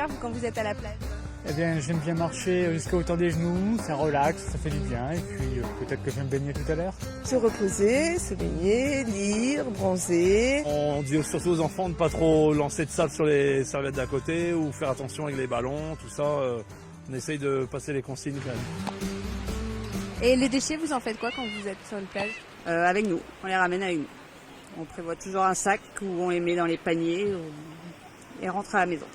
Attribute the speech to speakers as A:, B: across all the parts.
A: vous, quand vous êtes à la plage?
B: Eh bien, j'aime bien marcher jusqu'à hauteur des genoux, ça relaxe, ça fait du bien. Et puis, peut-être que je vais me baigner tout à l'heure.
C: Se reposer, se baigner, lire, bronzer.
D: On dit surtout aux enfants de ne pas trop lancer de sable sur les serviettes d'à côté ou faire attention avec les ballons, tout ça. On essaye de passer les consignes quand même.
A: Et les déchets, vous en faites quoi quand vous êtes sur une plage?
E: Avec nous, on les ramène avec nous. On prévoit toujours un sac où on les met dans les paniers et rentre à la maison.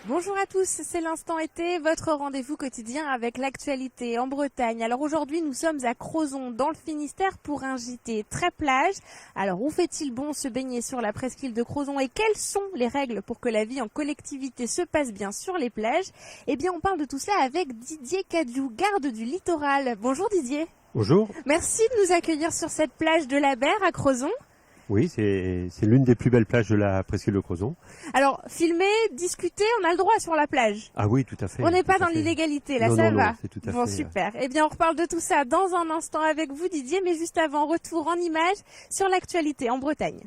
A: Bonjour à tous, c'est l'Instant Été, votre rendez-vous quotidien avec l'actualité en Bretagne. Alors aujourd'hui, nous sommes à Crozon, dans le Finistère, pour un JT très plage. Alors où fait-il bon se baigner sur la presqu'île de Crozon et quelles sont les règles pour que la vie en collectivité se passe bien sur les plages? Eh bien, on parle de tout cela avec Didier Cadiou, garde du littoral. Bonjour Didier.
F: Bonjour.
A: Merci de nous accueillir sur cette plage de la Berre à Crozon.
F: Oui, c'est l'une des plus belles plages de la presqu'île de Crozon.
A: Alors, filmer, discuter, on a le droit sur la plage.
F: Ah oui, tout à fait.
A: On n'est pas dans l'illégalité, là,
F: non,
A: ça
F: non,
A: va.
F: Non, c'est tout à
A: bon,
F: fait.
A: super. Eh bien, on reparle de tout ça dans un instant avec vous, Didier, mais juste avant, retour en images sur l'actualité en Bretagne.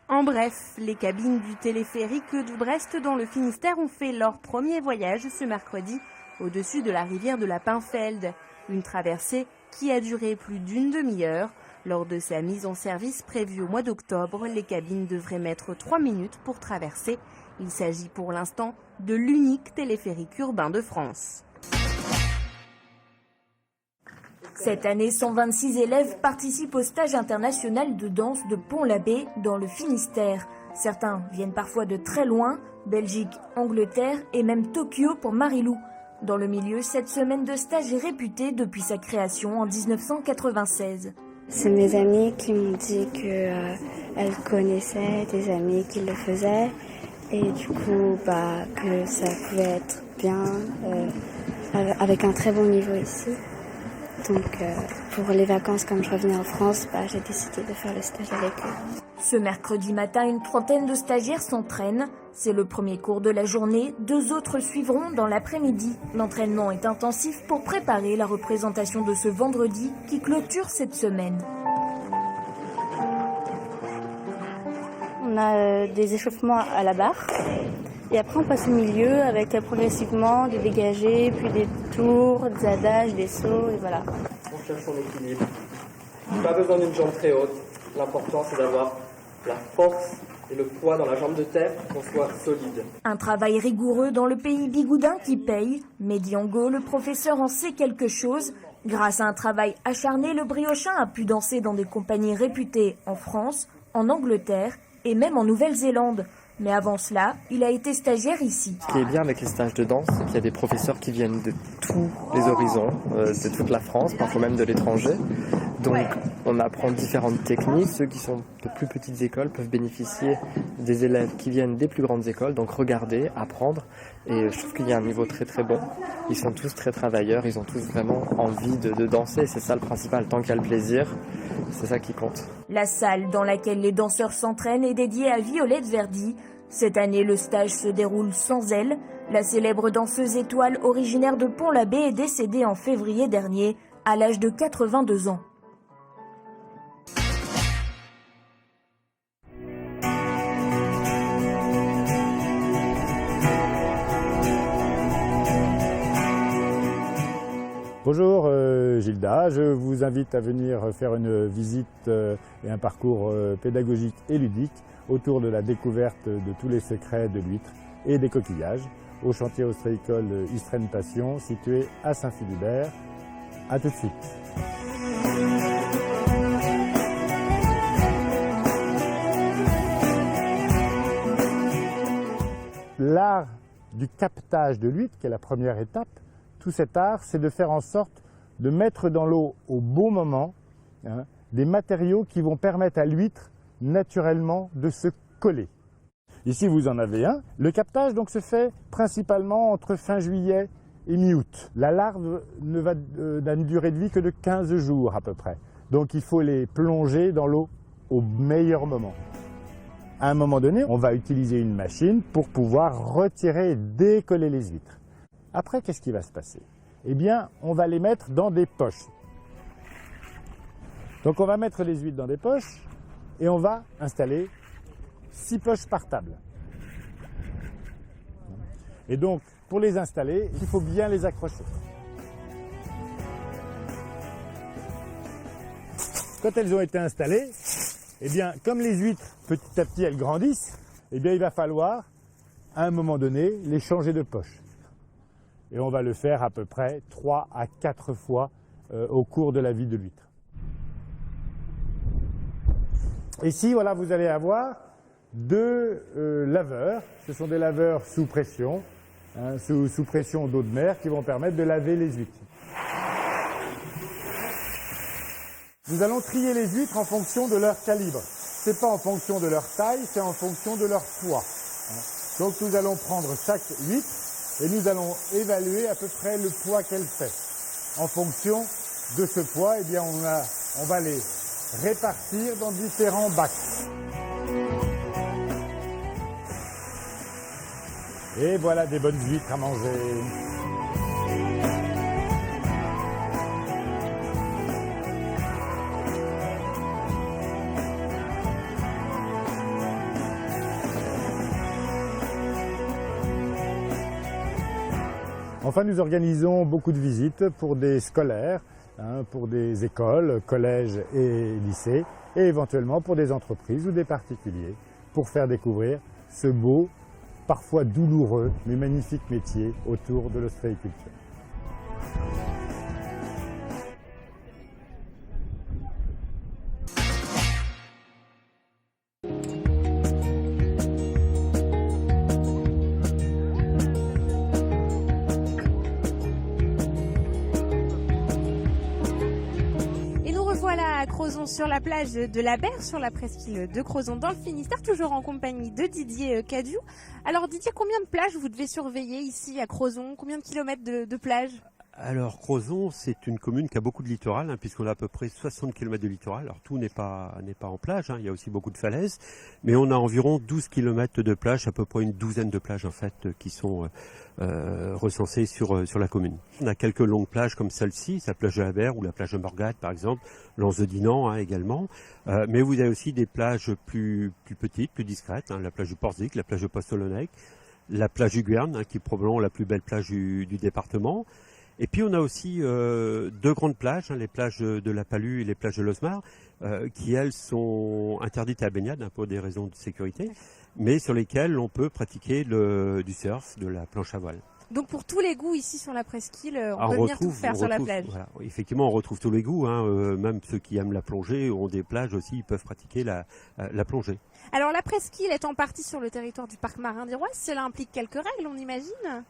A: En bref, les cabines du téléphérique de Brest dans le Finistère ont fait leur premier voyage ce mercredi au-dessus de la rivière de la Pinfeld. Une traversée qui a duré plus d'une demi-heure. Lors de sa mise en service prévue au mois d'octobre, les cabines devraient mettre 3 minutes pour traverser. Il s'agit pour l'instant de l'unique téléphérique urbain de France.
G: Cette année, 126 élèves participent au stage international de danse de Pont-l'Abbé dans le Finistère. Certains viennent parfois de très loin, Belgique, Angleterre et même Tokyo pour Marilou. Dans le milieu, cette semaine de stage est réputée depuis sa création en 1996.
H: C'est mes amies qui m'ont dit qu'elles connaissaient des amis qui le faisaient et du coup que ça pouvait être bien avec un très bon niveau ici. Donc pour les vacances, comme je revenais en France, j'ai décidé de faire le stage avec eux.
G: Ce mercredi matin, une trentaine de stagiaires s'entraînent. C'est le premier cours de la journée. 2 autres suivront dans l'après-midi. L'entraînement est intensif pour préparer la représentation de ce vendredi qui clôture cette semaine.
H: On a des échauffements à la barre. Et après, on passe au milieu avec progressivement des dégagés, puis des tours, des adages, des sauts, et voilà.
I: On cherche son équilibre. Pas besoin d'une jambe très haute. L'important, c'est d'avoir la force et le poids dans la jambe de terre pour qu'on soit solide.
G: Un travail rigoureux dans le pays bigoudin qui paye. Mais Diango, le professeur, en sait quelque chose. Grâce à un travail acharné, le briochin a pu danser dans des compagnies réputées en France, en Angleterre et même en Nouvelle-Zélande. Mais avant cela, il a été stagiaire ici.
I: Ce qui est bien avec les stages de danse, c'est qu'il y a des professeurs qui viennent de tous les horizons, de toute la France, parfois même de l'étranger. Donc on apprend différentes techniques. Ceux qui sont de plus petites écoles peuvent bénéficier des élèves qui viennent des plus grandes écoles, donc regarder, apprendre. Et je trouve qu'il y a un niveau très très bon. Ils sont tous très travailleurs, ils ont tous vraiment envie de danser. C'est ça le principal, tant qu'il y a le plaisir, c'est ça qui compte.
G: La salle dans laquelle les danseurs s'entraînent est dédiée à Violette Verdi. Cette année, le stage se déroule sans elle. La célèbre danseuse étoile originaire de Pont-l'Abbé est décédée en février dernier, à l'âge de 82 ans.
J: Bonjour Gilda, je vous invite à venir faire une visite et un parcours pédagogique et ludique autour de la découverte de tous les secrets de l'huître et des coquillages au chantier ostréicole Istren Passion situé à Saint-Philibert. A tout de suite. L'art du captage de l'huître, qui est la première étape, tout cet art, c'est de faire en sorte de mettre dans l'eau au bon moment des matériaux qui vont permettre à l'huître naturellement de se coller. Ici, vous en avez un. Le captage donc, se fait principalement entre fin juillet et mi-août. La larve n'a une durée de vie que de 15 jours à peu près. Donc il faut les plonger dans l'eau au meilleur moment. À un moment donné, on va utiliser une machine pour pouvoir retirer et décoller les huîtres. Après, qu'est-ce qui va se passer? Eh bien, on va les mettre dans des poches. Donc on va mettre les huîtres dans des poches et on va installer 6 poches par table. Et donc, pour les installer, il faut bien les accrocher. Quand elles ont été installées, eh bien, comme les huîtres, petit à petit, elles grandissent, eh bien, il va falloir, à un moment donné, les changer de poche. Et on va le faire à peu près 3 à 4 fois au cours de la vie de l'huître. Ici, voilà, vous allez avoir 2 laveurs. Ce sont des laveurs sous pression, hein, sous pression d'eau de mer, qui vont permettre de laver les huîtres. Nous allons trier les huîtres en fonction de leur calibre. Ce n'est pas en fonction de leur taille, c'est en fonction de leur poids. Donc nous allons prendre chaque huître et nous allons évaluer à peu près le poids qu'elle fait. En fonction de ce poids, eh bien on va les répartir dans différents bacs. Et voilà des bonnes huîtres à manger. Enfin, nous organisons beaucoup de visites pour des scolaires, hein, pour des écoles, collèges et lycées, et éventuellement pour des entreprises ou des particuliers, pour faire découvrir ce beau, parfois douloureux, mais magnifique métier autour de l'ostréiculture.
A: Voilà à Crozon sur la plage de la Berre, sur la presqu'île de Crozon dans le Finistère, toujours en compagnie de Didier Cadiou. Alors Didier, combien de plages vous devez surveiller ici à Crozon? Combien de kilomètres de plage?
F: Alors Crozon, c'est une commune qui a beaucoup de littoral, hein, puisqu'on a à peu près 60 km de littoral. Alors tout n'est pas en plage, hein, il y a aussi beaucoup de falaises, mais on a environ 12 km de plage, à peu près une douzaine de plages en fait, qui sont recensées sur la commune. On a quelques longues plages comme celle-ci, la plage de la Berre ou la plage de Morgade par exemple, l'Anse de Dinan hein, également, mais vous avez aussi des plages plus petites, plus discrètes, hein, la plage du Porzic, la plage de Postolonnec, la plage du Guerne, hein, qui est probablement la plus belle plage du département. Et puis on a aussi 2 grandes plages, hein, les plages de la Palue et les plages de l'Osmar, qui elles sont interdites à la baignade hein, pour des raisons de sécurité, mais sur lesquelles on peut pratiquer du surf, de la planche à voile.
A: Donc pour tous les goûts ici sur la presqu'île, on peut venir tout faire sur la plage.
F: Voilà. Effectivement, on retrouve tous les goûts, hein, même ceux qui aiment la plongée ont des plages aussi, ils peuvent pratiquer la plongée.
A: Alors la presqu'île est en partie sur le territoire du parc marin d'Iroise, cela implique quelques règles, on imagine?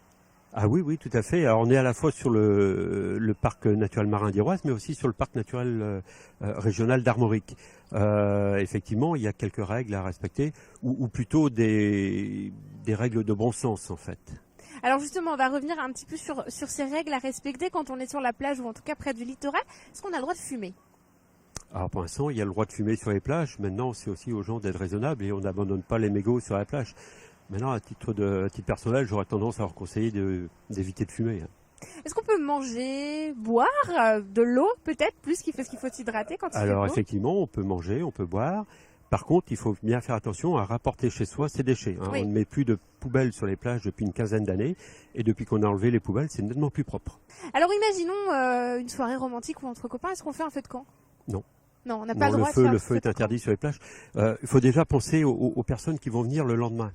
F: Ah oui, tout à fait. Alors, on est à la fois sur le parc naturel marin d'Iroise, mais aussi sur le parc naturel régional d'Armorique. Effectivement, il y a quelques règles à respecter, ou plutôt des règles de bon sens en fait.
A: Alors justement, on va revenir un petit peu sur ces règles à respecter quand on est sur la plage ou en tout cas près du littoral. Est-ce qu'on a le droit de fumer?
F: Alors pour l'instant, il y a le droit de fumer sur les plages. Maintenant, c'est aussi aux gens d'être raisonnables et on n'abandonne pas les mégots sur la plage. Maintenant, à titre personnel, j'aurais tendance à leur conseiller d'éviter de fumer.
A: Est-ce qu'on peut manger, boire de l'eau peut-être plus parce qu'il faut s'hydrater quand il fait beau?
F: Alors effectivement, on peut manger, on peut boire. Par contre, il faut bien faire attention à rapporter chez soi ses déchets. Hein.
A: Oui.
F: On ne met plus de poubelles sur les plages depuis une quinzaine d'années. Et depuis qu'on a enlevé les poubelles, c'est nettement plus propre.
A: Alors imaginons une soirée romantique ou entre copains. Est-ce qu'on fait un feu de camp?
F: Non.
A: Non, on n'a pas le droit de faire
F: le feu est interdit sur les plages. Il faut déjà penser aux personnes qui vont venir le lendemain.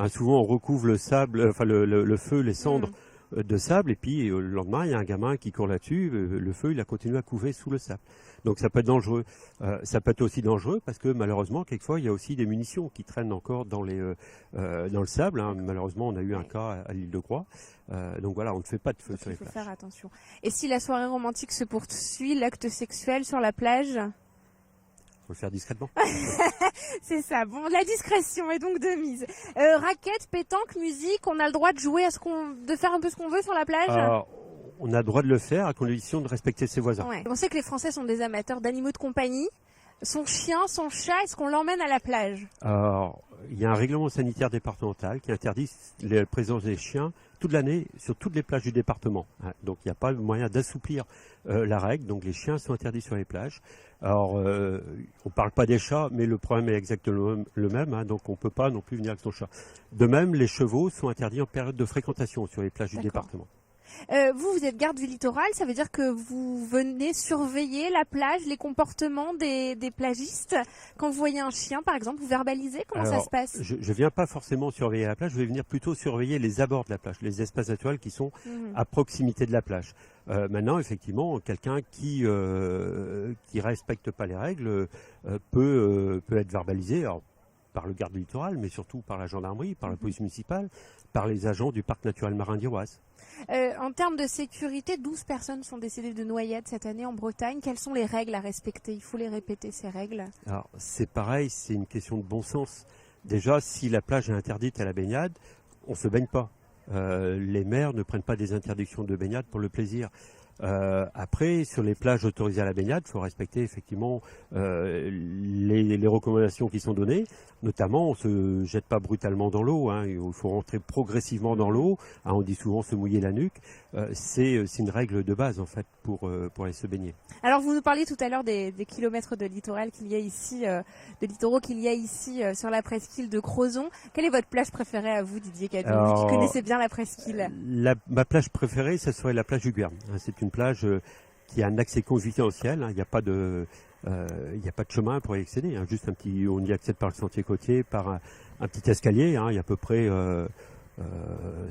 F: Hein, souvent, on recouvre le sable, le feu, les cendres de sable, et puis le lendemain, il y a un gamin qui court là-dessus. Le feu, il a continué à couver sous le sable. Donc, ça peut être dangereux. Ça peut être aussi dangereux parce que malheureusement, quelquefois, il y a aussi des munitions qui traînent encore dans le sable. Hein. Malheureusement, on a eu un cas à l'île de Groix. Donc voilà, on ne fait pas de feu sur les plages.
A: Il faut faire attention. Et si la soirée romantique se poursuit, l'acte sexuel sur la plage?
F: Faut le faire discrètement.
A: C'est ça. Bon, la discrétion est donc de mise. Raquettes, pétanque, musique, on a le droit de jouer de faire un peu ce qu'on veut sur la plage?
F: On a le droit de le faire à condition de respecter ses voisins.
A: Ouais. On sait que les Français sont des amateurs d'animaux de compagnie. Son chien, son chat, est-ce qu'on l'emmène à la plage?
F: Alors, il y a un règlement sanitaire départemental qui interdit la présence des chiens toute l'année sur toutes les plages du département. Donc il n'y a pas moyen d'assouplir la règle. Donc les chiens sont interdits sur les plages. Alors on ne parle pas des chats, mais le problème est exactement le même. Donc on ne peut pas non plus venir avec son chat. De même, les chevaux sont interdits en période de fréquentation sur les plages du département.
A: Vous êtes garde du littoral, ça veut dire que vous venez surveiller la plage, les comportements des plagistes. Quand vous voyez un chien, par exemple, vous verbalisez, comment ça se passe?
F: Je ne viens pas forcément surveiller la plage, je vais venir plutôt surveiller les abords de la plage, les espaces naturels qui sont à proximité de la plage. Maintenant, effectivement, quelqu'un qui respecte pas les règles peut être verbalisé. Alors, par le garde du littoral, mais surtout par la gendarmerie, par la police municipale, par les agents du parc naturel marin d'Iroise.
A: En termes de sécurité, 12 personnes sont décédées de noyade cette année en Bretagne. Quelles sont les règles à respecter? Il faut les répéter, ces règles.
F: Alors, c'est pareil, c'est une question de bon sens. Déjà, si la plage est interdite à la baignade, on ne se baigne pas. Les maires ne prennent pas des interdictions de baignade pour le plaisir. Après, sur les plages autorisées à la baignade, il faut respecter effectivement les recommandations qui sont données. Notamment, on ne se jette pas brutalement dans l'eau. Il faut rentrer progressivement dans l'eau. On dit souvent se mouiller la nuque. C'est une règle de base en fait pour aller se baigner.
A: Alors, vous nous parliez tout à l'heure des kilomètres de littoral qu'il y a ici, de littoraux qu'il y a ici sur la presqu'île de Crozon. Quelle est votre plage préférée à vous, Didier Cadou, vous qui connaissez bien la presqu'île?
F: Ma plage préférée, ce serait la plage du Guern. C'est une plage qui a un accès confidentiel. Il n'y a pas de chemin pour y accéder. Juste on y accède par le sentier côtier, par un petit escalier. Il y a à peu près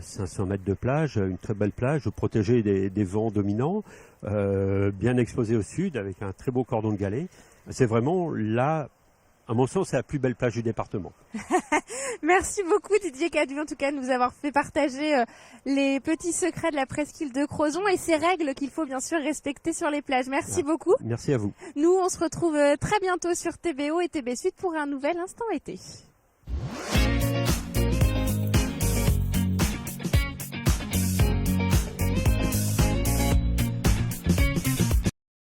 F: 500 mètres de plage, une très belle plage protégée des vents dominants, bien exposée au sud avec un très beau cordon de galets. C'est vraiment là, à mon sens, c'est la plus belle plage du département.
A: Merci beaucoup Didier Cadou, en tout cas, de nous avoir fait partager les petits secrets de la presqu'île de Crozon et ces règles qu'il faut bien sûr respecter sur les plages. Merci beaucoup.
F: Merci à vous.
A: Nous, on se retrouve très bientôt sur TBO et TB Sud pour un nouvel Instant été.